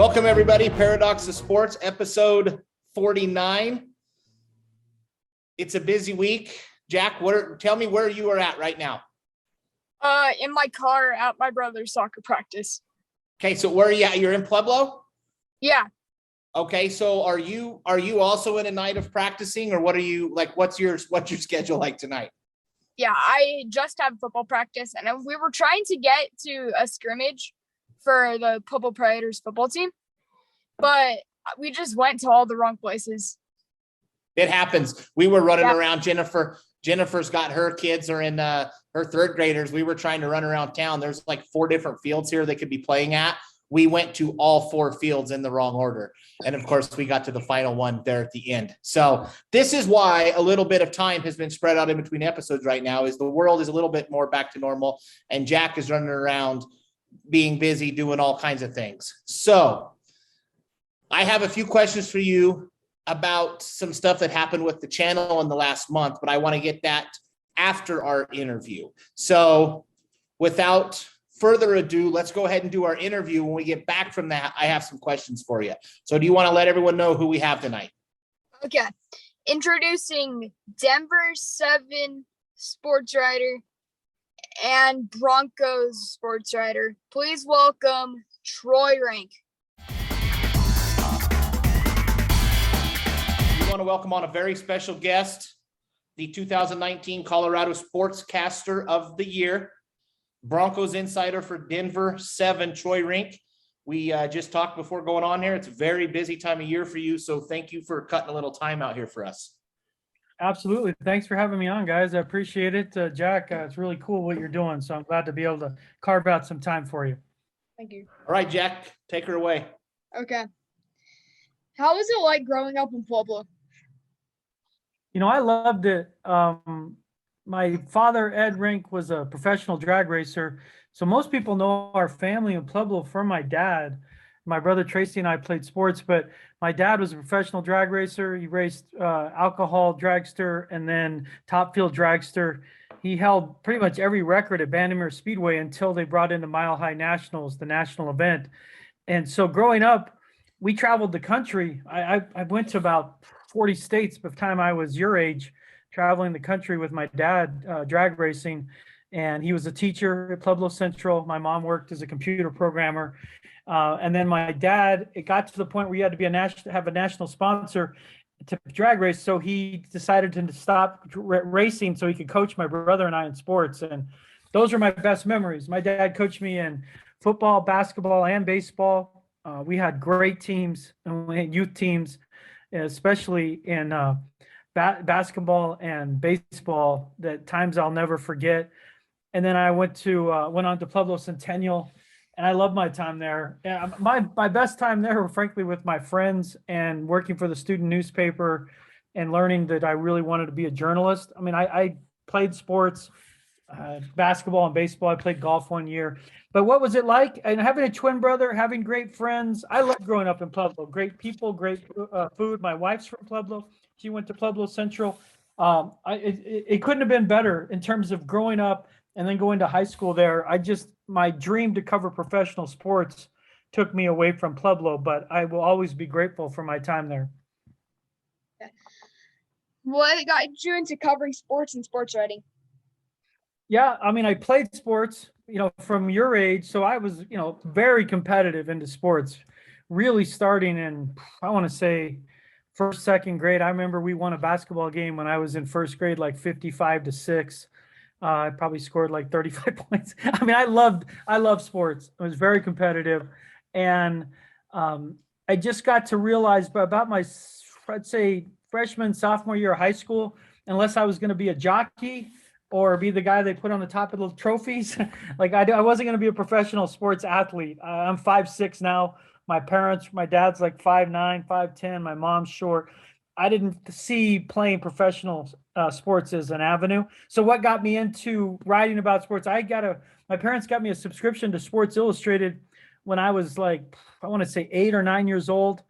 Welcome, everybody. Paradox of Sports, episode 49. It's a busy week. Jack, tell me where you are at right now. In my car at my brother's soccer practice. Okay, so where are you at? You're in Pueblo? Yeah. Okay, so are you also in a night of practicing, or what are you like? What's your schedule like tonight? Yeah, I just have football practice, and we were trying to get to a scrimmage for the Pueblo Predators football team, but we just went to all the wrong places. It happens. We were running around. Jennifer's got her kids are in her third graders. We were trying to run around town. There's like 4 different fields here they could be playing at. We went to all 4 fields in the wrong order. And of course, we got to the final one there at the end. So this is why a little bit of time has been spread out in between episodes right now, is the world is a little bit more back to normal. And Jack is running around being busy doing all kinds of things. So I have a few questions for you about some stuff that happened with the channel in the last month, but I want to get that after our interview. So without further ado, let's go ahead and do our interview. When we get back from that, I have some questions for you. So do you want to let everyone know who we have tonight? Okay. Introducing Denver 7 sports writer and Broncos sports writer. Please welcome Troy Renck. We want to welcome on a very special guest, the 2019 Colorado Sportscaster of the Year, Broncos insider for Denver 7, Troy Renck. We just talked before going on here. It's a very busy time of year for you, so thank you for cutting a little time out here for us. Absolutely. Thanks for having me on, guys. I appreciate it. Jack, it's really cool what you're doing, so I'm glad to be able to carve out some time for you. Thank you. All right, Jack, take her away. Okay. How was it like growing up in Pueblo? You know, I loved it. My father, Ed Renck, was a professional drag racer. So most people know our family in Pueblo from my dad. My brother Tracy and I played sports, but my dad was a professional drag racer. He raced alcohol dragster and then top field dragster. He held pretty much every record at Bandimere Speedway until they brought in the Mile High Nationals, the national event. And so growing up, we traveled the country. I went to about 40 states by the time I was your age, traveling the country with my dad, drag racing. And he was a teacher at Pueblo Central. My mom worked as a computer programmer. And then my dad, it got to the point where you had to be have a national sponsor to drag race. So he decided to stop racing so he could coach my brother and I in sports. And those are my best memories. My dad coached me in football, basketball, and baseball. We had great teams, and we had youth teams, especially in basketball and baseball, that times I'll never forget. And then I went on to Pueblo Centennial, and I loved my time there. My best time there were frankly with my friends and working for the student newspaper and learning that I really wanted to be a journalist. I mean, I played sports, basketball and baseball. I played golf 1 year. But what was it like? And having a twin brother, having great friends. I loved growing up in Pueblo. Great people, great food. My wife's from Pueblo. She went to Pueblo Central. It couldn't have been better in terms of growing up and then going to high school there. My dream to cover professional sports took me away from Pueblo, but I will always be grateful for my time there. What got you into covering sports and sports writing? Yeah, I mean, I played sports, from your age. So I was, very competitive into sports, really starting in, I want to say, first, second grade. I remember we won a basketball game when I was in first grade, like 55-6. I probably scored like 35 points. I mean, I loved sports. I was very competitive. And I just got to realize by about my, I'd say, freshman, sophomore year of high school, unless I was going to be a jockey or be the guy they put on the top of the trophies, like I wasn't going to be a professional sports athlete. I'm 5'6" now. My dad's like 5'9", 5'10". My mom's short. I didn't see playing professional sports as an avenue. So what got me into writing about sports? My parents got me a subscription to Sports Illustrated when I was like, I want to say 8 or 9 years old.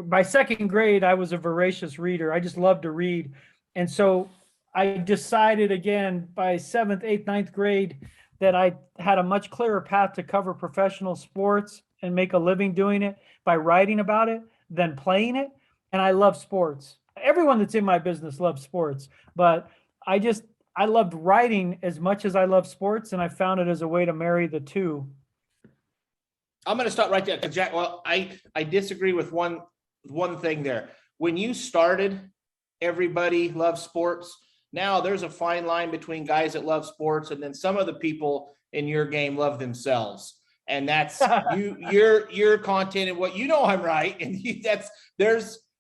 By second grade, I was a voracious reader. I just loved to read. And so I decided again by 7th, 8th, 9th grade that I had a much clearer path to cover professional sports. and make a living doing it by writing about it than playing it. And I love sports. Everyone that's in my business loves sports, but I loved writing as much as I love sports, and I found it as a way to marry the two. I'm going to stop right there because Jack, well, I disagree with one thing there. When you started, everybody loves sports. Now there's a fine line between guys that love sports, and then some of the people in your game love themselves. And that's your content and what, you know, I'm right. And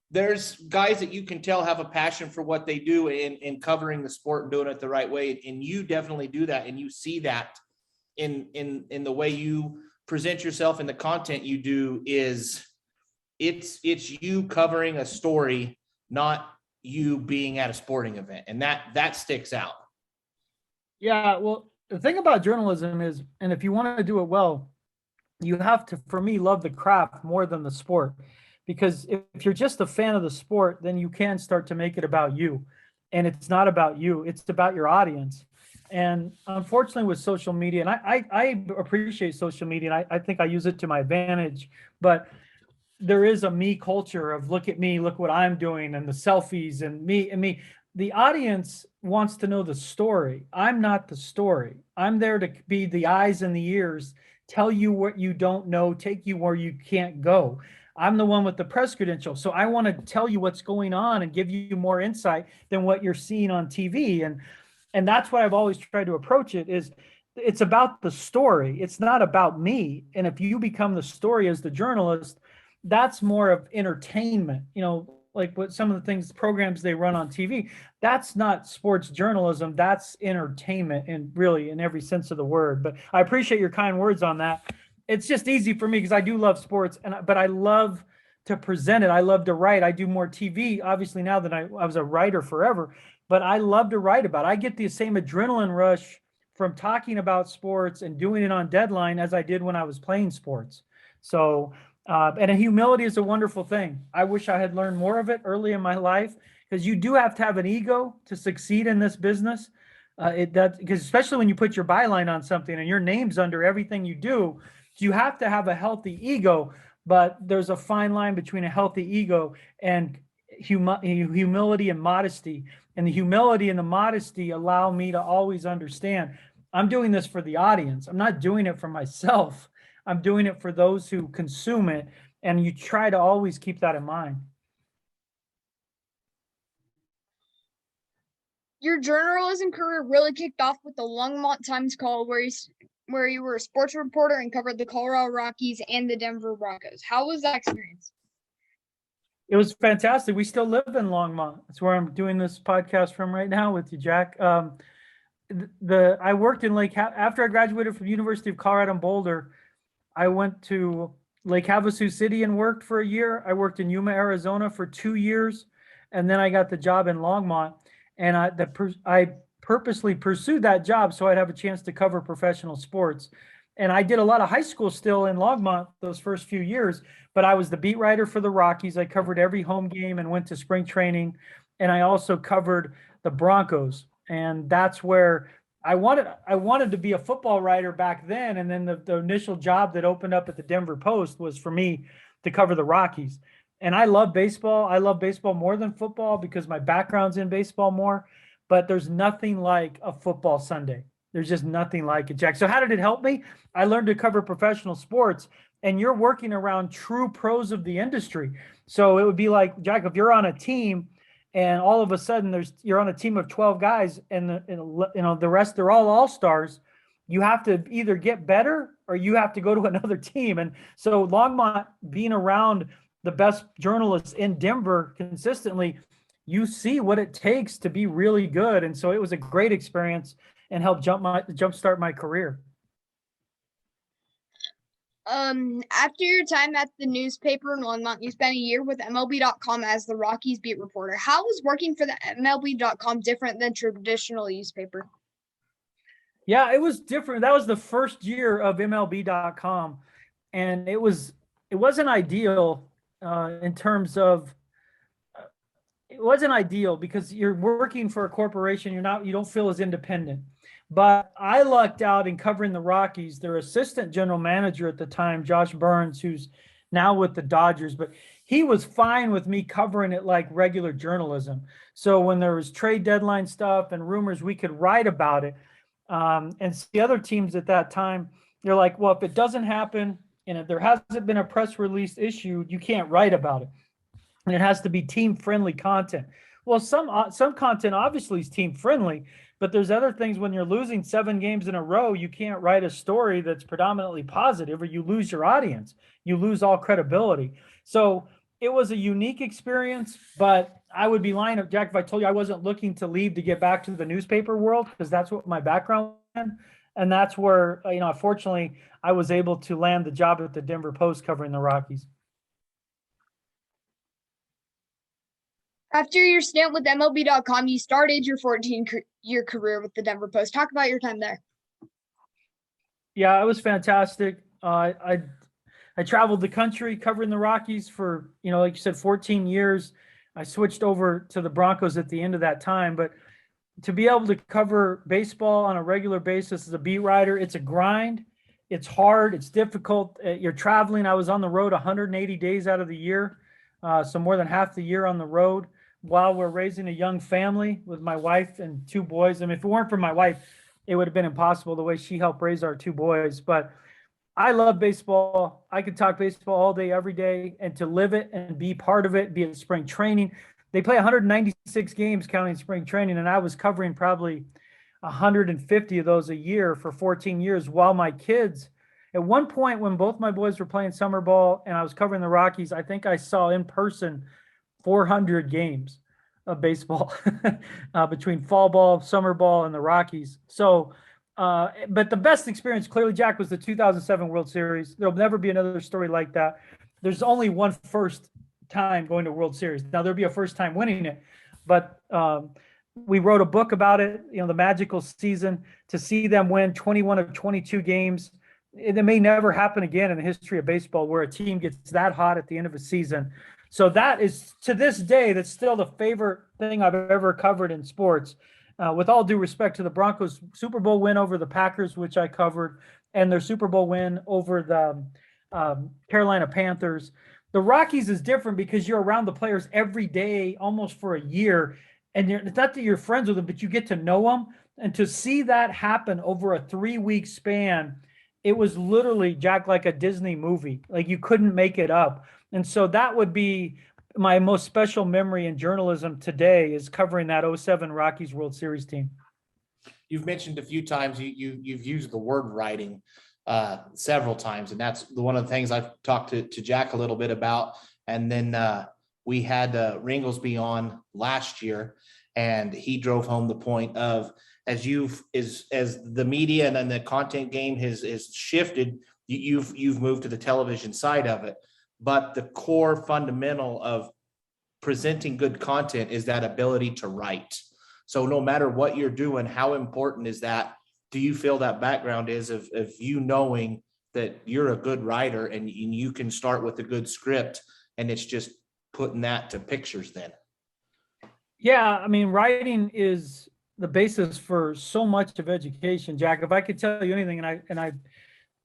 there's guys that you can tell have a passion for what they do in covering the sport and doing it the right way. And you definitely do that. And you see that in the way you present yourself and the content you do is it's you covering a story, not you being at a sporting event. And that sticks out. Yeah. Well, the thing about journalism is, and if you want to do it well, you have to, for me, love the craft more than the sport. Because if you're just a fan of the sport, then you can start to make it about you. And it's not about you, it's about your audience. And unfortunately with social media, and I appreciate social media, and I think I use it to my advantage, but there is a me culture of look at me, look what I'm doing, and the selfies and me. The audience wants to know the story. I'm not the story. I'm there to be the eyes and the ears, tell you what you don't know, take you where you can't go. I'm the one with the press credential. So I want to tell you what's going on and give you more insight than what you're seeing on TV. And that's what I've always tried to approach it is it's about the story. It's not about me. And if you become the story as the journalist, that's more of entertainment, you know, like what some of the things, programs they run on TV, that's not sports journalism. That's entertainment, and really in every sense of the word. But I appreciate your kind words on that. It's just easy for me because I do love sports, but I love to present it. I love to write. I do more TV, obviously, now than I was a writer forever, but I love to write about it. I get the same adrenaline rush from talking about sports and doing it on deadline as I did when I was playing sports. So, and humility is a wonderful thing. I wish I had learned more of it early in my life, because you do have to have an ego to succeed in this business. Because especially when you put your byline on something and your name's under everything you do, you have to have a healthy ego, but there's a fine line between a healthy ego and humility and modesty. And the humility and the modesty allow me to always understand I'm doing this for the audience. I'm not doing it for myself. I'm doing it for those who consume it. And you try to always keep that in mind. Your journalism career really kicked off with the Longmont Times Call, where you were a sports reporter and covered the Colorado Rockies and the Denver Broncos. How was that experience? It was fantastic. We still live in Longmont. That's where I'm doing this podcast from right now with you, Jack. I worked in after I graduated from University of Colorado in Boulder, I went to Lake Havasu City and worked for a year. I worked in Yuma, Arizona for 2 years, and then I got the job in Longmont. And I purposely pursued that job so I'd have a chance to cover professional sports. And I did a lot of high school still in Longmont those first few years, but I was the beat writer for the Rockies. I covered every home game and went to spring training. And I also covered the Broncos. And that's where I wanted to be a football writer back then. And then the initial job that opened up at the Denver Post was for me to cover the Rockies. And I love baseball. I love baseball more than football because my background's in baseball more. But there's nothing like a football Sunday. There's just nothing like it, Jack. So how did it help me? I learned to cover professional sports, and you're working around true pros of the industry. So it would be like, Jack, if you're on a team and all of a sudden you're on a team of 12 guys and the rest, they're all stars, you have to either get better or you have to go to another team. And so Longmont, being around the best journalists in Denver consistently, you see what it takes to be really good. And so it was a great experience and helped jumpstart my career. After your time at the newspaper in Longmont, you spent a year with MLB.com as the Rockies beat reporter. How was working for the MLB.com different than traditional newspaper? Yeah, it was different. That was the first year of MLB.com, and it wasn't ideal in terms of. It wasn't ideal because you're working for a corporation. You don't feel as independent. But I lucked out in covering the Rockies. Their assistant general manager at the time, Josh Burns, who's now with the Dodgers, but he was fine with me covering it like regular journalism. So when there was trade deadline stuff and rumors, we could write about it. And the other teams at that time, they're like, well, if it doesn't happen and if there hasn't been a press release issued, you can't write about it. And it has to be team friendly content. Well, some content obviously is team friendly, but there's other things. When you're losing 7 games in a row, you can't write a story that's predominantly positive, or you lose your audience. You lose all credibility. So it was a unique experience, but I would be lying, Jack, if I told you I wasn't looking to leave to get back to the newspaper world, because that's what my background was. And that's where, fortunately, I was able to land the job at the Denver Post covering the Rockies. After your stint with MLB.com, you started your 14-year career with the Denver Post. Talk about your time there. Yeah, it was fantastic. I traveled the country covering the Rockies for, like you said, 14 years. I switched over to the Broncos at the end of that time. But to be able to cover baseball on a regular basis as a beat writer, it's a grind. It's hard. It's difficult. You're traveling. I was on the road 180 days out of the year, so more than half the year on the road, while we're raising a young family with my wife and 2 boys. I mean, if it weren't for my wife, it would have been impossible the way she helped raise our 2 boys. But I love baseball. I could talk baseball all day, every day, and to live it and be part of it, be at spring training. They play 196 games counting spring training, and I was covering probably 150 of those a year for 14 years while my kids, at one point when both my boys were playing summer ball and I was covering the Rockies, I think I saw in person 400 games of baseball between fall ball, summer ball, and the Rockies. So, but the best experience, clearly, Jack, was the 2007 World Series. There'll never be another story like that. There's only one first time going to World Series. Now, there'll be a first time winning it, but we wrote a book about it, the magical season, to see them win 21 of 22 games. It may never happen again in the history of baseball where a team gets that hot at the end of a season. So that is, to this day, that's still the favorite thing I've ever covered in sports. With all due respect to the Broncos' Super Bowl win over the Packers, which I covered, and their Super Bowl win over the Carolina Panthers. The Rockies is different because you're around the players every day, almost for a year. And it's not that you're friends with them, but you get to know them. And to see that happen over a 3-week span, it was literally, Jack, like a Disney movie. Like, you couldn't make it up. And so that would be my most special memory in journalism today, is covering that 07 Rockies World Series team. You've mentioned a few times you've used the word writing several times, and that's one of the things I've talked to Jack a little bit about. And then we had Ringlesby on last year, and he drove home the point of, as the media and then the content game has shifted, you've moved to the television side of it. But the core fundamental of presenting good content is that ability to write. So no matter what you're doing, how important is that? Do you feel that background is of you knowing that you're a good writer and you can start with a good script, and it's just putting that to pictures then? Yeah, I mean, writing is the basis for so much of education, Jack. If I could tell you anything,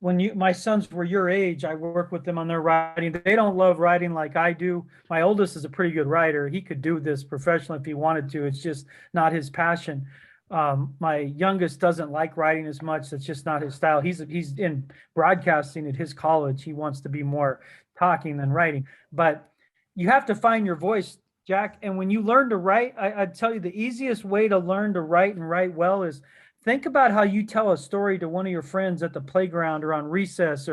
when my sons were your age, I work with them on their writing. They don't love writing like I do. My oldest is a pretty good writer. He could do this professionally if he wanted to. It's just not his passion. My youngest doesn't like writing as much. That's just not his style. He's in broadcasting at his college. He wants to be more talking than writing. But you have to find your voice, Jack. And when you learn to write, I'd tell you the easiest way to learn to write and write well is think about how you tell a story to one of your friends at the playground or on recess,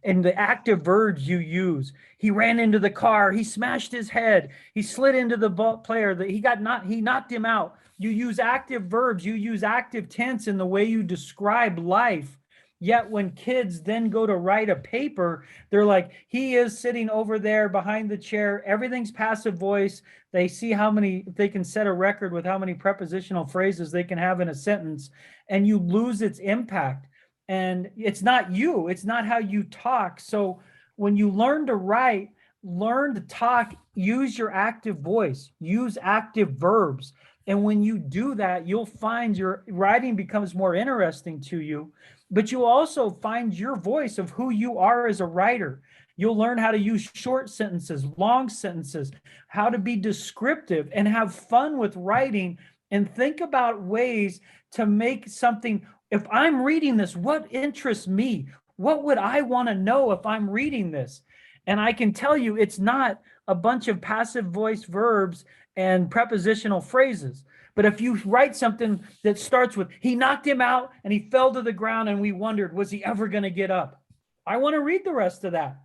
and the active verbs you use. He ran into the car. He smashed his head. He slid into the player. He knocked him out. You use active verbs. You use active tense in the way you describe life. Yet when kids then go to write a paper, they're like, he is sitting over there behind the chair. Everything's passive voice. They see they can set a record with how many prepositional phrases they can have in a sentence, and you lose its impact. And it's not you. It's not how you talk. So when you learn to write, learn to talk, use your active voice, use active verbs. And when you do that, you'll find your writing becomes more interesting to you, but you also find your voice of who you are as a writer. You'll learn how to use short sentences, long sentences, how to be descriptive and have fun with writing, and think about ways to make something. If I'm reading this, what interests me? What would I want to know if I'm reading this? And I can tell you, it's not a bunch of passive voice verbs and prepositional phrases. But if you write something that starts with, he knocked him out and he fell to the ground and we wondered, was he ever going to get up? I want to read the rest of that.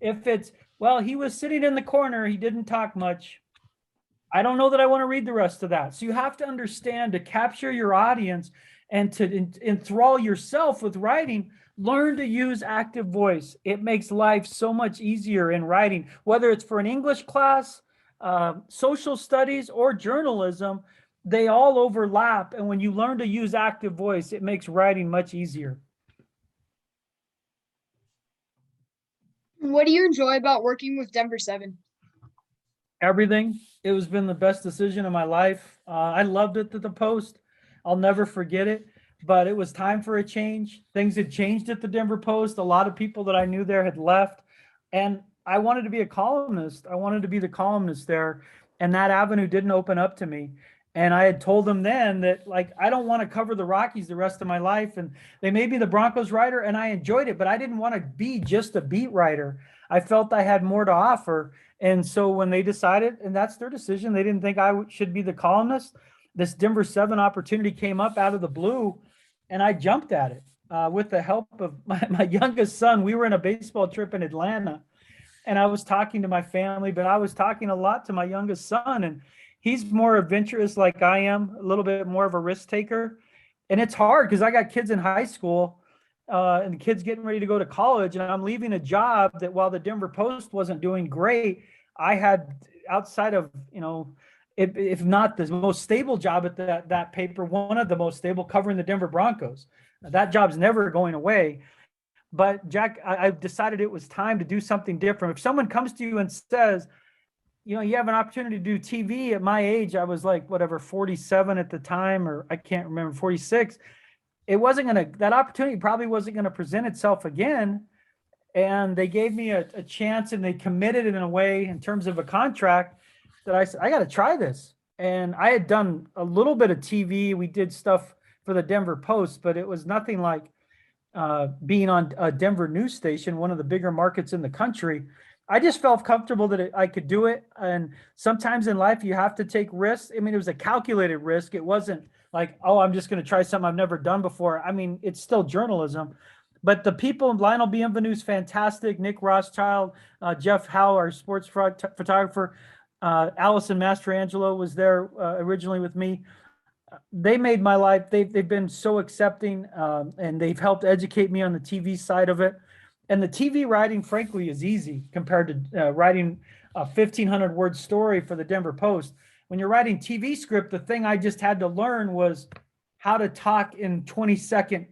If it's, well, he was sitting in the corner, he didn't talk much, I don't know that I want to read the rest of that. So you have to understand, to capture your audience and to enthrall yourself with writing, learn to use active voice. It makes life so much easier in writing, whether it's for an English class, social studies, or journalism. They all overlap. And when you learn to use active voice, it makes writing much easier. What do you enjoy about working with Denver 7? Everything. It has been the best decision of my life. I loved it at the Post. I'll never forget it, but it was time for a change. Things had changed at the Denver Post. A lot of people that I knew there had left, and I wanted to be a columnist. I wanted to be the columnist there, and that avenue didn't open up to me. And I had told them then that, like, I don't want to cover the Rockies the rest of my life. And they made me the Broncos writer, and I enjoyed it, but I didn't want to be just a beat writer. I felt I had more to offer. And so when they decided, and that's their decision, they didn't think I should be the columnist, this Denver 7 opportunity came up out of the blue, and I jumped at it with the help of my youngest son. We were in a baseball trip in Atlanta, and I was talking to my family, but I was talking a lot to my youngest son, and he's more adventurous like I am, a little bit more of a risk taker. And it's hard because I got kids in high school and the kids getting ready to go to college, and I'm leaving a job that, while the Denver Post wasn't doing great, I had, outside of, if not the most stable job at that paper, one of the most stable, covering the Denver Broncos. That job's never going away. But Jack, I decided it was time to do something different. If someone comes to you and says, you have an opportunity to do TV, at my age, I was like, 47 at the time, or I can't remember, 46. That opportunity probably wasn't going to present itself again. And they gave me a chance, and they committed it in a way, in terms of a contract, that I said, I got to try this. And I had done a little bit of TV. We did stuff for the Denver Post, but it was nothing like being on a Denver news station, one of the bigger markets in the country. I just felt comfortable that I could do it. And sometimes in life, you have to take risks. I mean, it was a calculated risk. It wasn't like, oh, I'm just going to try something I've never done before. I mean, it's still journalism. But the people, Lionel Bienvenu's fantastic, Nick Rothschild, Jeff Howe, our sports photographer, Allison Mastrangelo was there originally with me. They made my life, they've been so accepting, and they've helped educate me on the TV side of it. And the TV writing, frankly, is easy compared to writing a 1,500 word story for the Denver Post. When you're writing TV script, the thing I just had to learn was how to talk in 20-second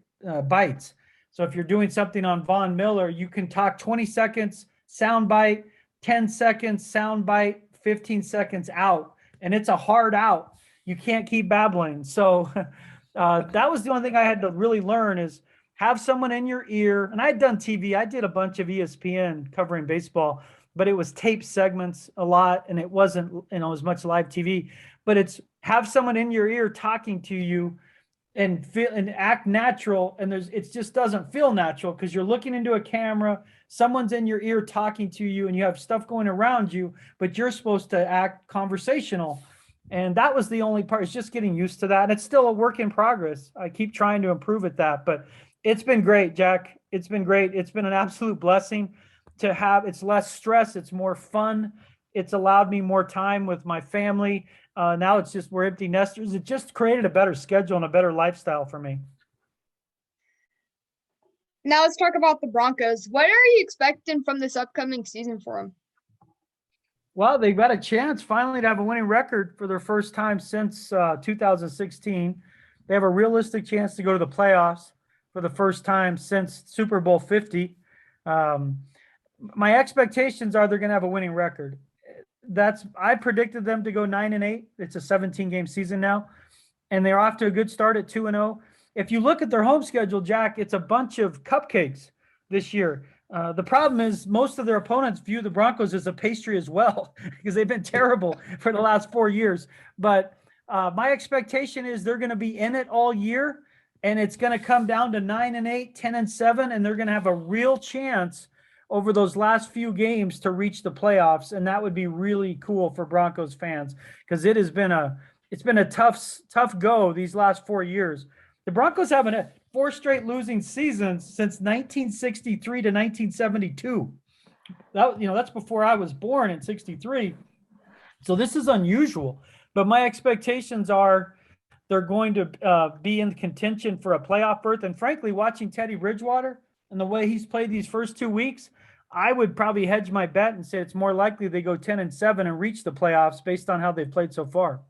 bites. So if you're doing something on Von Miller, you can talk 20 seconds, sound bite, 10 seconds, sound bite, 15 seconds out. And it's a hard out. You can't keep babbling. So that was the only thing I had to really learn, is have someone in your ear. And I had done TV. I did a bunch of ESPN covering baseball, but it was tape segments a lot, and it wasn't, as much live TV. But it's have someone in your ear talking to you, and feel and act natural. And it just doesn't feel natural because you're looking into a camera, someone's in your ear talking to you, and you have stuff going around you, but you're supposed to act conversational. And that was the only part, is just getting used to that. And it's still a work in progress. I keep trying to improve at that, but it's been great, Jack. It's been great. It's been an absolute blessing to have. It's less stress. It's more fun. It's allowed me more time with my family. Now it's just, we're empty nesters. It just created a better schedule and a better lifestyle for me. Now let's talk about the Broncos. What are you expecting from this upcoming season for them? Well, they've got a chance finally to have a winning record for their first time since 2016. They have a realistic chance to go to the playoffs for the first time since Super Bowl 50. My expectations are they're going to have a winning record. I predicted them to go 9-8. It's a 17-game season now, and they're off to a good start at 2-0. If you look at their home schedule, Jack, it's a bunch of cupcakes this year. The problem is most of their opponents view the Broncos as a pastry as well because they've been terrible for the last 4 years. But my expectation is they're going to be in it all year, and it's going to come down to 9-8, 10-7, and they're going to have a real chance over those last few games to reach the playoffs. And that would be really cool for Broncos fans because it's been a tough go these last 4 years. The Broncos haven't 4 straight losing seasons since 1963 to 1972. That's before I was born in 63. So this is unusual, but my expectations are they're going to be in contention for a playoff berth. And frankly, watching Teddy Bridgewater and the way he's played these first 2 weeks, I would probably hedge my bet and say it's more likely they go 10-7 and reach the playoffs based on how they've played so far.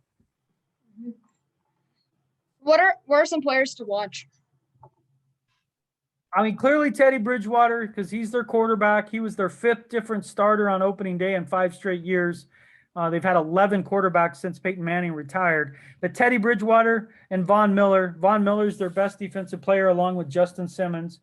What are some players to watch? I mean, clearly Teddy Bridgewater, because he's their quarterback. He was their 5th different starter on opening day in 5 straight years. They've had 11 quarterbacks since Peyton Manning retired. But Teddy Bridgewater and Von Miller. Von Miller's their best defensive player along with Justin Simmons.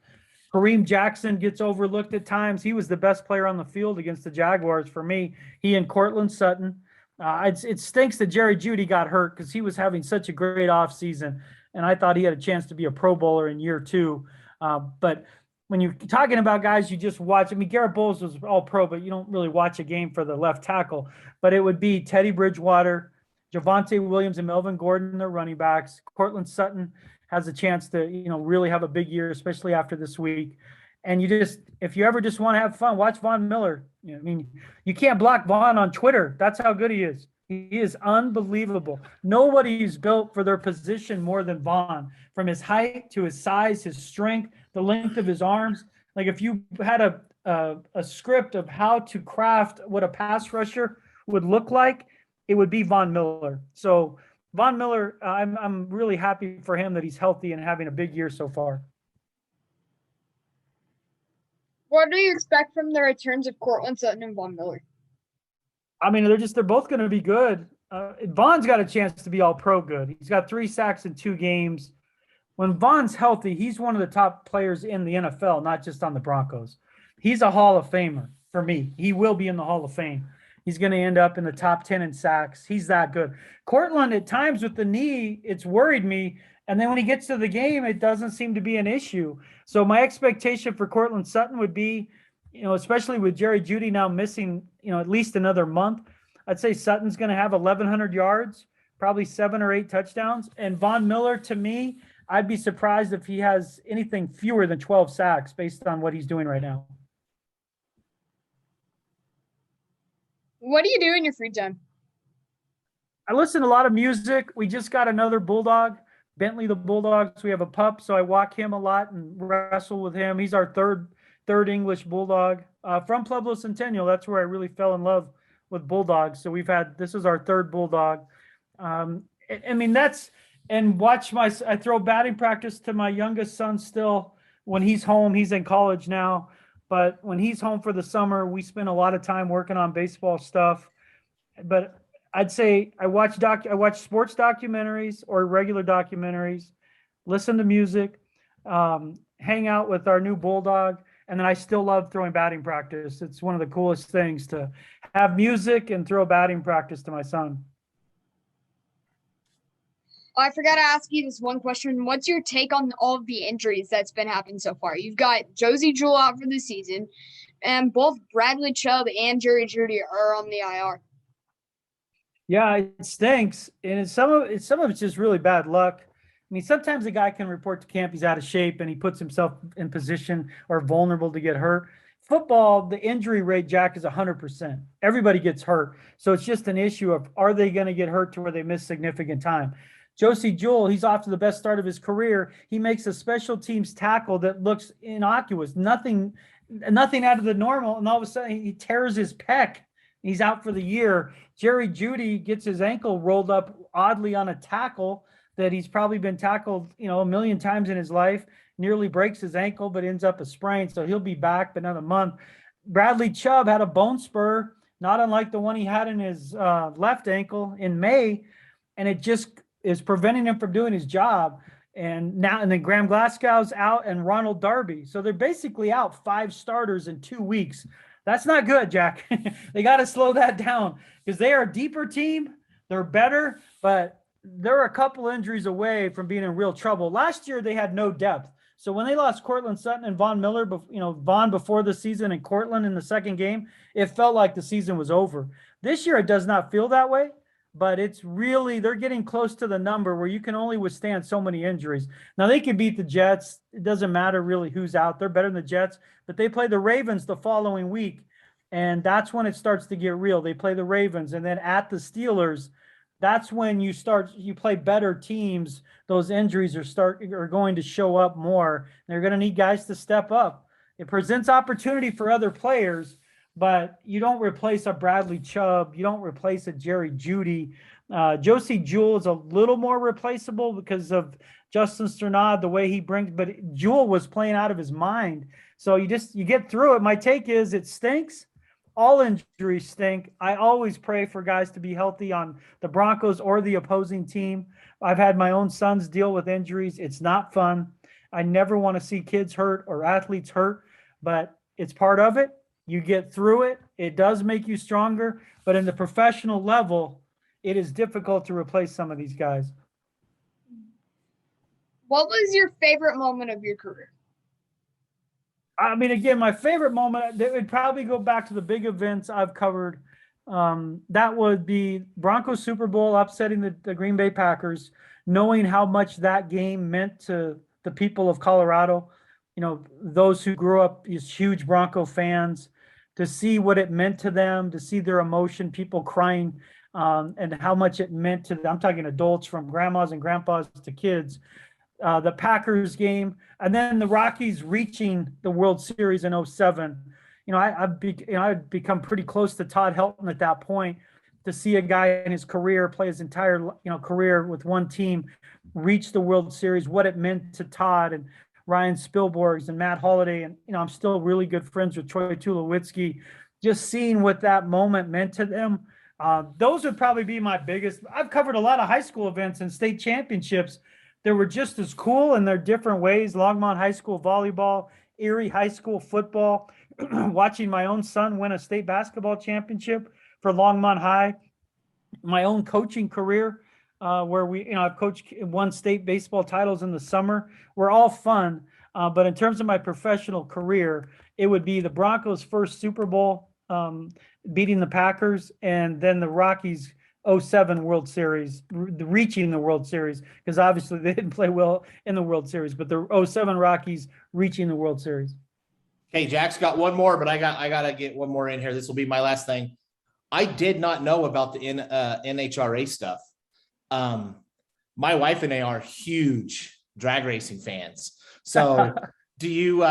Kareem Jackson gets overlooked at times. He was the best player on the field against the Jaguars for me. He and Cortland Sutton. It stinks that Jerry Jeudy got hurt because he was having such a great offseason, and I thought he had a chance to be a Pro Bowler in year 2. But when you're talking about guys you just watch, I mean, Garrett Bowles was all pro, but you don't really watch a game for the left tackle. But it would be Teddy Bridgewater, Javonte Williams, and Melvin Gordon, their running backs. Cortland Sutton has a chance to, really have a big year, especially after this week. And if you ever just want to have fun, watch Von Miller. I mean, you can't block Von on Twitter. That's how good he is. He is unbelievable. Nobody's built for their position more than Von, from his height to his size, his strength, the length of his arms. Like if you had a script of how to craft what a pass rusher would look like, it would be Von Miller. So Von Miller, I'm really happy for him that he's healthy and having a big year so far. What do you expect from the returns of Cortland Sutton and Von Miller? I mean, they're both going to be good. Von's got a chance to be all pro good. He's got 3 sacks in 2 games. When Von's healthy, he's one of the top players in the NFL, not just on the Broncos. He's a Hall of Famer for me. He will be in the Hall of Fame. He's going to end up in the top 10 in sacks. He's that good. Cortland, at times with the knee, it's worried me. And then when he gets to the game, it doesn't seem to be an issue. So my expectation for Cortland Sutton would be, especially with Jerry Jeudy now missing, at least another month, I'd say Sutton's going to have 1,100 yards, probably 7 or 8 touchdowns. And Von Miller, to me, I'd be surprised if he has anything fewer than 12 sacks based on what he's doing right now. What do you do in your free time? I listen to a lot of music. We just got another bulldog, Bentley the Bulldog. So we have a pup, so I walk him a lot and wrestle with him. He's our third English bulldog from Pueblo Centennial. That's where I really fell in love with bulldogs. So this is our 3rd bulldog. I throw batting practice to my youngest son still when he's home. He's in college now, but when he's home for the summer, we spend a lot of time working on baseball stuff. But I'd say I watch sports documentaries or regular documentaries, listen to music, hang out with our new bulldog. And then I still love throwing batting practice. It's one of the coolest things to have music and throw batting practice to my son. I forgot to ask you this one question. What's your take on all of the injuries that's been happening so far? You've got Josie Jewell out for the season, and both Bradley Chubb and Jerry Jeudy are on the IR. Yeah, it stinks. And some of it's just really bad luck. I mean, sometimes a guy can report to camp he's out of shape and he puts himself in position or vulnerable to get hurt. Football, the injury rate, Jack, is 100%. Everybody gets hurt. So it's just an issue of, are they going to get hurt to where they miss significant time? Josie Jewell, he's off to the best start of his career. He makes a special teams tackle that looks innocuous, nothing out of the normal. And all of a sudden he tears his pec. He's out for the year. Jerry Jeudy gets his ankle rolled up oddly on a tackle that he's probably been tackled, a million times in his life, nearly breaks his ankle, but ends up a sprain. So he'll be back, but another month. Bradley Chubb had a bone spur, not unlike the one he had in his left ankle in May, and it just is preventing him from doing his job. And then Graham Glasgow's out and Ronald Darby. So they're basically out 5 starters in 2 weeks. That's not good, Jack. They got to slow that down because they are a deeper team. They're better, but they're a couple injuries away from being in real trouble. Last year, they had no depth. So when they lost Cortland Sutton and Von Miller, Von before the season and Cortland in the second game, it felt like the season was over. This year, it does not feel that way, but it's really, they're getting close to the number where you can only withstand so many injuries. Now, they can beat the Jets. It doesn't matter really who's out. They're better than the Jets, but they play the Ravens the following week, and that's when it starts to get real. They play the Ravens, and then at the Steelers, that's when you play better teams. Those injuries are going to show up more. They're going to need guys to step up. It presents opportunity for other players, but you don't replace a Bradley Chubb. You don't replace a Jerry Jeudy. Josie Jewell is a little more replaceable because of Justin Strnad, the way he brings, but Jewell was playing out of his mind. So you get through it. My take is it stinks. All injuries stink. I always pray for guys to be healthy on the Broncos or the opposing team. I've had my own sons deal with injuries. It's not fun. I never want to see kids hurt or athletes hurt, but it's part of it. You get through it. It does make you stronger, but in the professional level, it is difficult to replace some of these guys. What was your favorite moment of your career? I mean, again, my favorite moment, it would probably go back to the big events I've covered. That would be Broncos Super Bowl upsetting the Green Bay Packers, knowing how much that game meant to the people of Colorado, those who grew up as huge Bronco fans, to see what it meant to them, to see their emotion, people crying, and how much it meant to them. I'm talking adults from grandmas and grandpas to kids. The Packers game, and then the Rockies reaching the World Series in 2007. I'd become pretty close to Todd Helton at that point. To see a guy in his career play his entire career with one team reach the World Series, what it meant to Todd and Ryan Spielborgs and Matt Holliday, and I'm still really good friends with Troy Tulowitzki. Just seeing what that moment meant to them, those would probably be my biggest. I've covered a lot of high school events and state championships. They were just as cool in their different ways. Longmont High School volleyball, Erie High School football, watching my own son win a state basketball championship for Longmont High. My own coaching career, where I've coached 1 state baseball titles in the summer, were all fun. But in terms of my professional career, it would be the Broncos' first Super Bowl, beating the Packers, and then the Rockies' 2007 World Series, reaching the World Series, because obviously they didn't play well in the World Series, but the 2007 Rockies reaching the World Series. Okay, Jack's got one more, but I gotta get one more in here. This will be my last thing. I did not know about the NHRA stuff. My wife and I are huge drag racing fans. So do you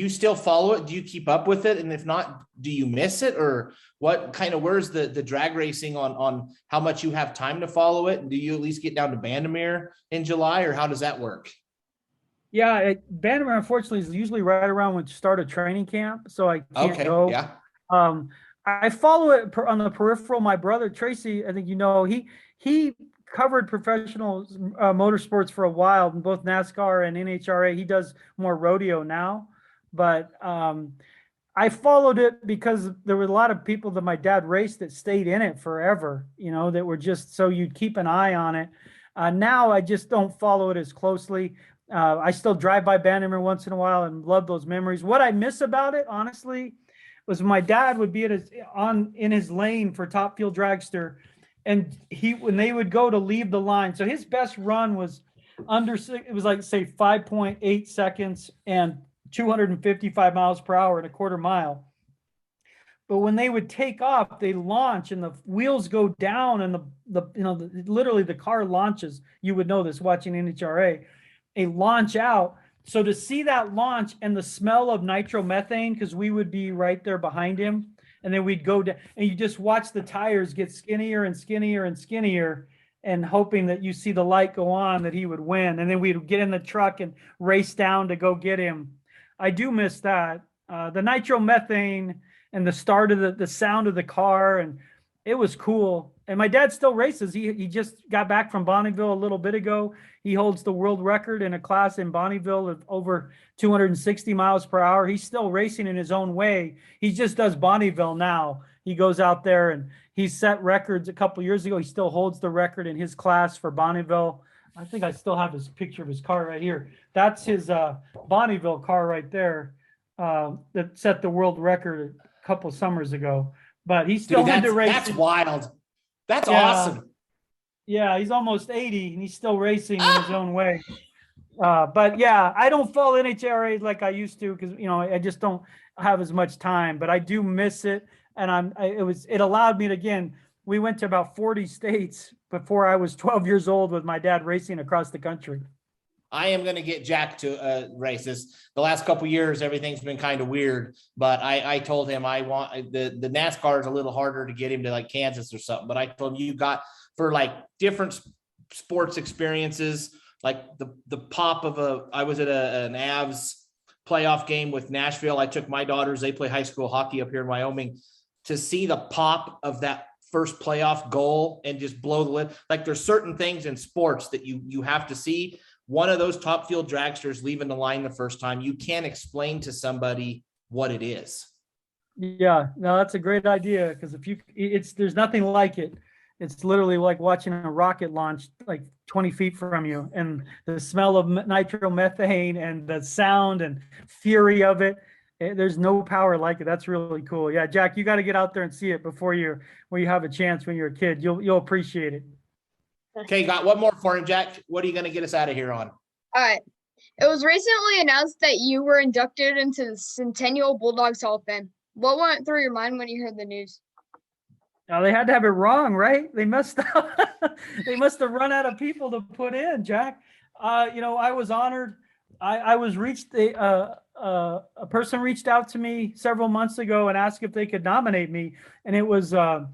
still follow it? Do you keep up with it? And if not, do you miss it? Or where's the drag racing on how much you have time to follow it? And do you at least get down to Bandamere in July, or how does that work? Yeah, Bandamere, unfortunately, is usually right around when you start a training camp. So I can't go. Yeah. I follow it on the peripheral. My brother, Tracy, I think he covered professional motorsports for a while in both NASCAR and NHRA. He does more rodeo now. But I followed it because there were a lot of people that my dad raced that stayed in it forever, that were just, so you'd keep an eye on it. Now I just don't follow it as closely. I still drive by Bandamere once in a while and love those memories. What I miss about it, honestly, was my dad would be in his lane for Top Fuel Dragster, and when they would go to leave the line. So his best run was it was like, say, 5.8 seconds and 255 miles per hour in a quarter mile. But when they would take off, they launch and the wheels go down, and literally the car launches. You would know this watching NHRA, a launch out. So to see that launch and the smell of nitromethane, because we would be right there behind him, and then we'd go down, and you just watch the tires get skinnier and skinnier and skinnier, and hoping that you see the light go on that he would win. And then we'd get in the truck and race down to go get him. I do miss that. The nitromethane and the start of the sound of the car, and it was cool. And my dad still races. He just got back from Bonneville a little bit ago. He holds the world record in a class in Bonneville of over 260 miles per hour. He's still racing in his own way. He just does Bonneville now. He goes out there and he set records a couple years ago. He still holds the record in his class for Bonneville. I think I still have his picture of his car right here. That's his Bonneville car right there that set the world record a couple summers ago. But he's still into racing. That's wild. That's Yeah. awesome. Yeah, he's almost 80 and he's still racing in his own way. But yeah, I don't follow NHRA like I used to because I just don't have as much time. But I do miss it, and it allowed me to, again. We went to about 40 states before I was 12 years old with my dad racing across the country. I am going to get Jack to races. The last couple of years, everything's been kind of weird, but I told him I want the NASCAR is a little harder to get him to like Kansas or something. But I told him you got for like different sports experiences, like the pop of I was at an Avs playoff game with Nashville. I took my daughters, they play high school hockey up here in Wyoming, to see the pop of that first playoff goal and just blow the lid. Like there's certain things in sports that you have to see. One of those top field dragsters leaving the line the first time, you can't explain to somebody what it is. Yeah, no, that's a great idea because there's nothing like it. It's literally like watching a rocket launch like 20 feet from you, and the smell of nitromethane and the sound and fury of it. There's no power like it. That's really cool. Yeah, Jack, you got to get out there and see it before you have a chance when you're a kid. You'll appreciate it. Okay, got one more for him, Jack. What are you going to get us out of here on? All right. It was recently announced that you were inducted into the Centennial Bulldogs Hall of Fame. What went through your mind when you heard the news? Now, they had to have it wrong, right? They must have run out of people to put in, Jack. I was honored. I was reached a person reached out to me several months ago and asked if they could nominate me, and there was a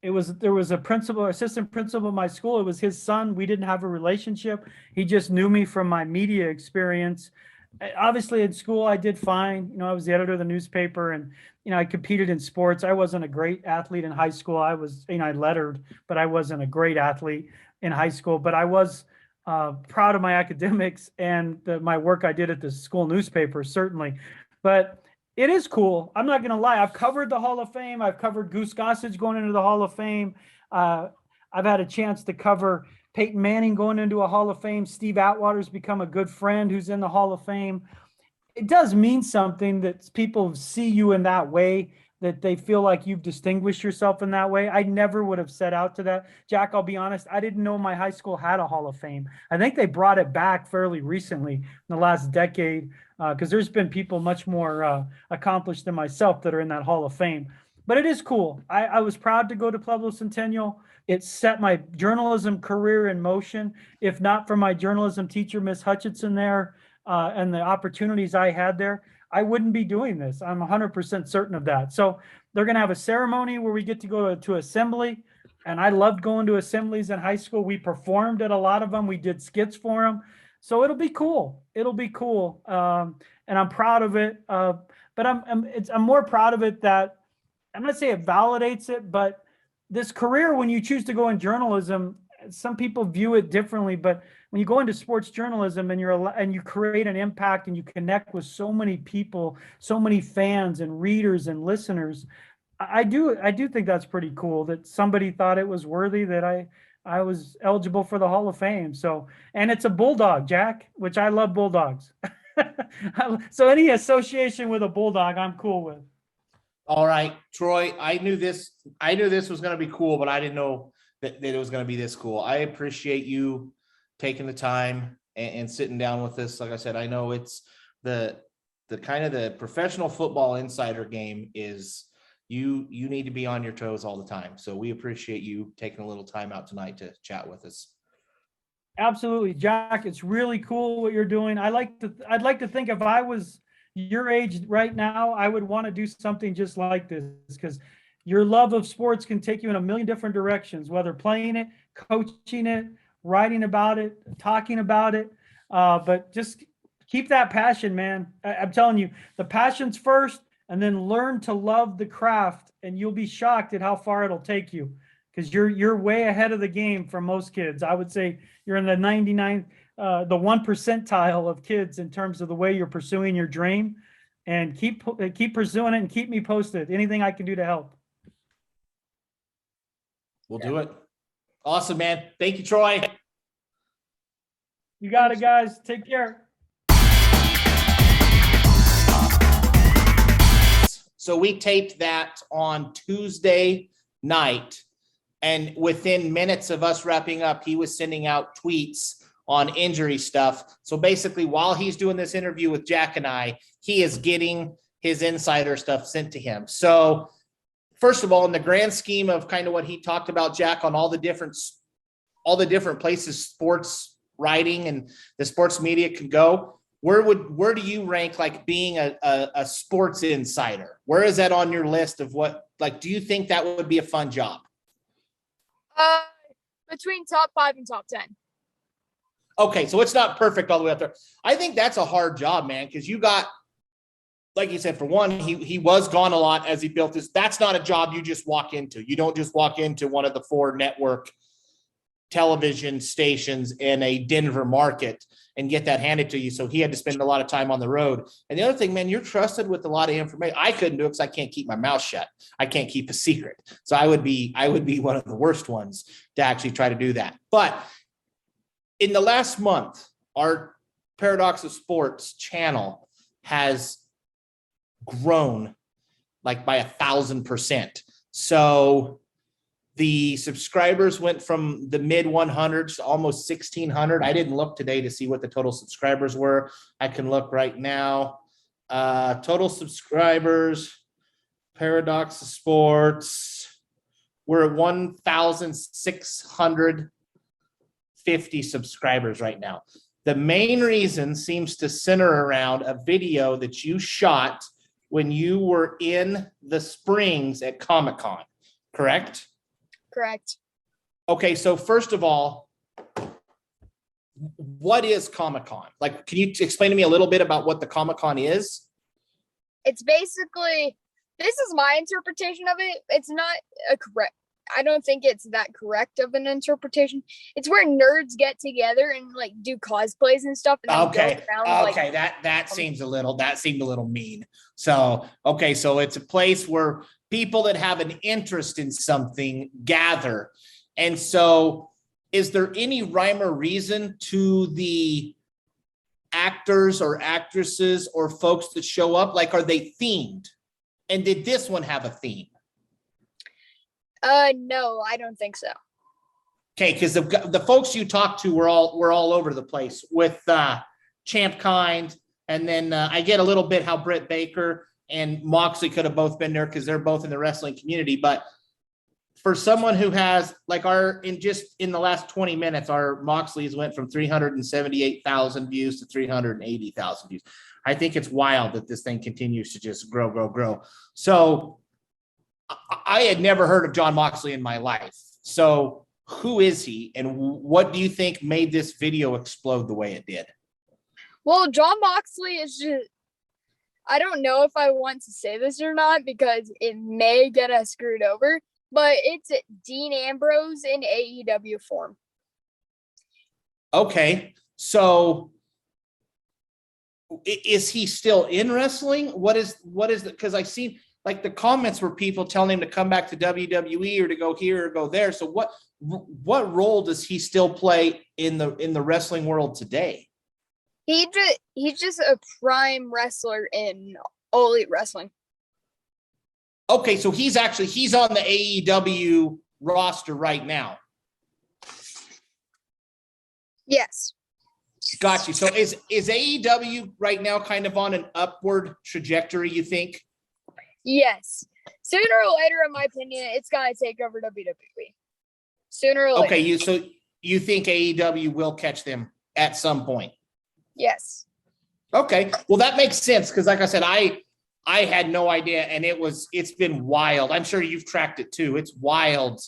assistant principal of my school. It was his son. We didn't have a relationship. He just knew me from my media experience. Obviously in school I did fine. I was the editor of the newspaper, and I competed in sports. I wasn't a great athlete in high school. I was, I lettered, but I wasn't a great athlete in high school. But I was proud of my academics and my work I did at the school newspaper, certainly. But it is cool. I'm not going to lie. I've covered the Hall of Fame. I've covered Goose Gossage going into the Hall of Fame. I've had a chance to cover Peyton Manning going into a Hall of Fame. Steve Atwater's become a good friend who's in the Hall of Fame. It does mean something that people see you in that way, that they feel like you've distinguished yourself in that way. I never would have set out to that. Jack, I'll be honest, I didn't know my high school had a Hall of Fame. I think they brought it back fairly recently in the last decade, because there's been people much more accomplished than myself that are in that Hall of Fame. But it is cool. I was proud to go to Pueblo Centennial. It set my journalism career in motion. If not for my journalism teacher, Miss Hutchinson there, and the opportunities I had there, I wouldn't be doing this. I'm 100% certain of that. So they're going to have a ceremony where we get to go to assembly. And I loved going to assemblies in high school. We performed at a lot of them. We did skits for them. So it'll be cool. It'll be cool. And I'm proud of it. But I'm more proud of it that, I'm not saying it validates it, but this career, when you choose to go in journalism, some people view it differently, but when you go into sports journalism and you create an impact and you connect with so many people, so many fans and readers and listeners, I do think that's pretty cool that somebody thought it was worthy that I was eligible for the Hall of Fame. So, and it's a Bulldog, Jack, which I love Bulldogs. So any association with a Bulldog, I'm cool with. All right, Troy, I knew this was going to be cool, but I didn't know that it was going to be this cool. I appreciate you taking the time and sitting down with us. Like I said, I know it's the kind of the professional football insider game is you need to be on your toes all the time. So we appreciate you taking a little time out tonight to chat with us. Absolutely, Jack. It's really cool what you're doing. I'd like to think if I was your age right now, I would want to do something just like this, because your love of sports can take you in a million different directions, whether playing it, coaching it, writing about it, talking about it. But just keep that passion, man. I'm telling you, the passion's first, and then learn to love the craft, and you'll be shocked at how far it'll take you, because you're way ahead of the game for most kids. I would say you're in the 99, the 1 percentile of kids in terms of the way you're pursuing your dream, and keep pursuing it and keep me posted. Anything I can do to help. We'll do it. Awesome, man. Thank you, Troy. You got it, guys. Take care. So we taped that on Tuesday night, and within minutes of us wrapping up, he was sending out tweets on injury stuff. So basically, while he's doing this interview with Jack and I, he is getting his insider stuff sent to him. So first of all, in the grand scheme of kind of what he talked about, Jack, on all the different places sports writing and the sports media could go, where do you rank like being a sports insider? Where is that on your list of what, like, do you think that would be a fun job? Between top 5 and top 10. Okay, so it's not perfect all the way up there. I think that's a hard job, man, because you got, like you said, for one, he was gone a lot as he built this. That's not a job you just walk into. You don't just walk into one of the 4 network television stations in a Denver market and get that handed to you. So he had to spend a lot of time on the road. And the other thing, man, you're trusted with a lot of information. I couldn't do it because I can't keep my mouth shut. I can't keep a secret. So I would be one of the worst ones to actually try to do that. But in the last month, our Paradox of Sports channel has grown like by 1,000%. So the subscribers went from the mid 100s to almost 1,600. I didn't look today to see what the total subscribers were. I can look right now. Total subscribers, Paradox of Sports, we're at 1,650 subscribers right now. The main reason seems to center around a video that you shot when you were in the Springs at Comic-Con, correct? Correct. Okay, so first of all, what is Comic-Con? Like, can you explain to me a little bit about what the Comic-Con is? It's basically, this is my interpretation of it. It's not a correct, I don't think it's that correct of an interpretation. It's where nerds get together and like do cosplays and stuff. And Okay. Okay. That seemed a little mean. So, okay. So it's a place where people that have an interest in something gather. And so is there any rhyme or reason to the actors or actresses or folks that show up? Like, are they themed? And did this one have a theme? No, I don't think so. Okay, because the folks you talked to were all over the place with Champ Kind, and then I get a little bit how Britt Baker and Moxley could have both been there because they're both in the wrestling community. But for someone who has like in the last 20 minutes, our Moxley's went from 378,000 views to 380,000 views. I think it's wild that this thing continues to just grow. So I had never heard of John Moxley in my life. So who is he, and what do you think made this video explode the way it did? Well, John Moxley is just, I don't know if I want to say this or not because it may get us screwed over, but it's Dean Ambrose in AEW form. Okay, so is he still in wrestling? What is the, because I've seen like the comments were people telling him to come back to WWE or to go here or go there. So what role does he still play in the wrestling world today? He's just a prime wrestler in All Elite Wrestling. Okay, so he's on the AEW roster right now. Yes. Got you. So is AEW right now kind of on an upward trajectory, you think? Yes. Sooner or later, in my opinion, it's gonna take over WWE. Sooner or later. Okay, so you think AEW will catch them at some point? Yes. Okay. Well, that makes sense because, like I said, I had no idea, and it's been wild. I'm sure you've tracked it too. It's wild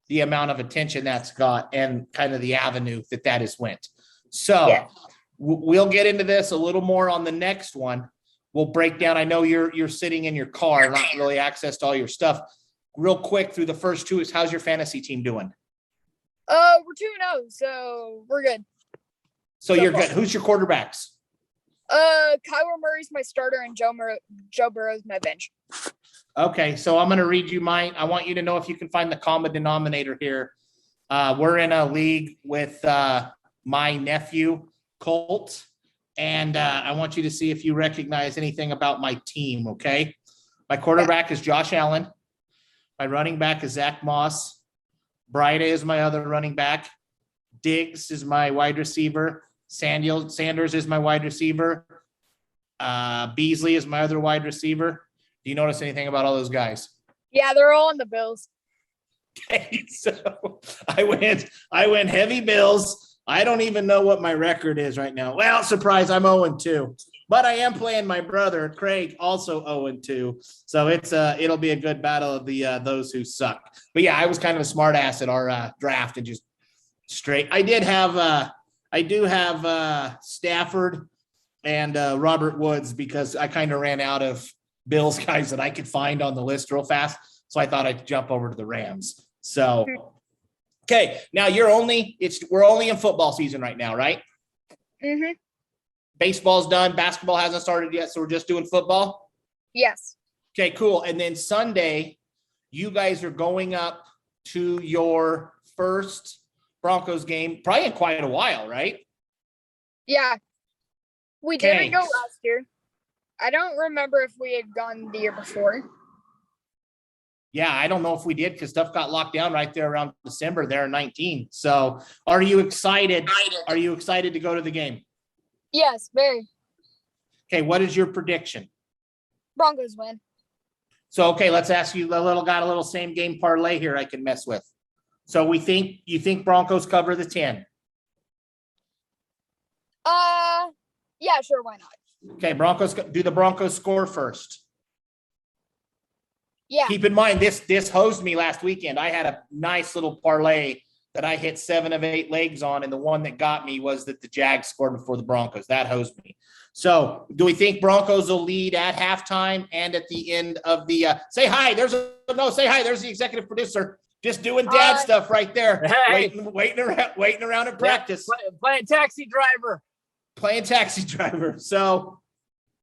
the amount of attention that's got and kind of the avenue that has went. So yeah. We'll get into this a little more on the next one. we'll break down. I know you're sitting in your car, not really access to all your stuff. Real quick through the first two is how's your fantasy team doing? We're 2-0, so we're good. So you're good. Who's your quarterbacks? Kyler Murray's my starter and Joe Burrow's my bench. Okay, so I'm going to read you mine. I want you to know if you can find the common denominator here. We're in a league with my nephew, Colt, and I want you to see if you recognize anything about my team, okay? My quarterback is Josh Allen. My running back is Zach Moss. Bryde is my other running back. Diggs is my wide receiver. Sanders is my wide receiver. Beasley is my other wide receiver. Do you notice anything about all those guys? Yeah, they're all in the Bills. Okay, so I went heavy Bills. I don't even know what my record is right now. Well, surprise, I'm 0-2. But I am playing my brother, Craig, also 0-2. So it'll be a good battle of the those who suck. But yeah, I was kind of a smart ass at our draft and just straight. I do have Stafford and Robert Woods because I kind of ran out of Bills guys that I could find on the list real fast. So I thought I'd jump over to the Rams. So, okay, now we're only in football season right now, right? Mm-hmm. Baseball's done. Basketball hasn't started yet, so we're just doing football? Yes. Okay, cool. And then Sunday, you guys are going up to your first Broncos game, probably in quite a while, right? Yeah. We didn't go last year. I don't remember if we had gone the year before. Yeah, I don't know if we did because stuff got locked down right there around December there in 19. So are you excited? Are you excited to go to the game? Yes, very. Okay, what is your prediction? Broncos win. So, okay, let's ask you got a little same game parlay here I can mess with. So you think Broncos cover the 10? Yeah, sure, why not? Okay, do the Broncos score first? Yeah. Keep in mind, this hosed me last weekend. I had a nice little parlay that I hit 7 of 8 legs on, and the one that got me was that the Jags scored before the Broncos. That hosed me. So do we think Broncos will lead at halftime and at the end of the say hi? There's the executive producer just doing dad stuff right there. Hey. Waiting around in practice. Playing taxi driver. Playing taxi driver. So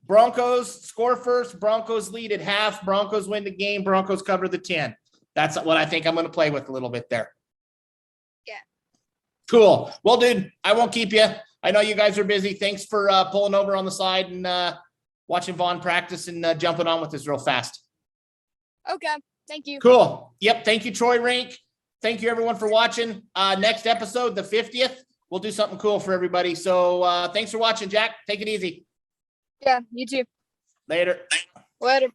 Broncos score first. Broncos lead at half. Broncos win the game. Broncos cover the 10. That's what I think I'm going to play with a little bit there. Yeah. Cool. Well, dude, I won't keep you. I know you guys are busy. Thanks for pulling over on the side and watching Vaughn practice and jumping on with us real fast. Okay. Thank you. Cool. Yep. Thank you, Troy Renck. Thank you, everyone, for watching. Next episode, the 50th, we'll do something cool for everybody. So thanks for watching, Jack. Take it easy. Yeah, you too. Later. Later.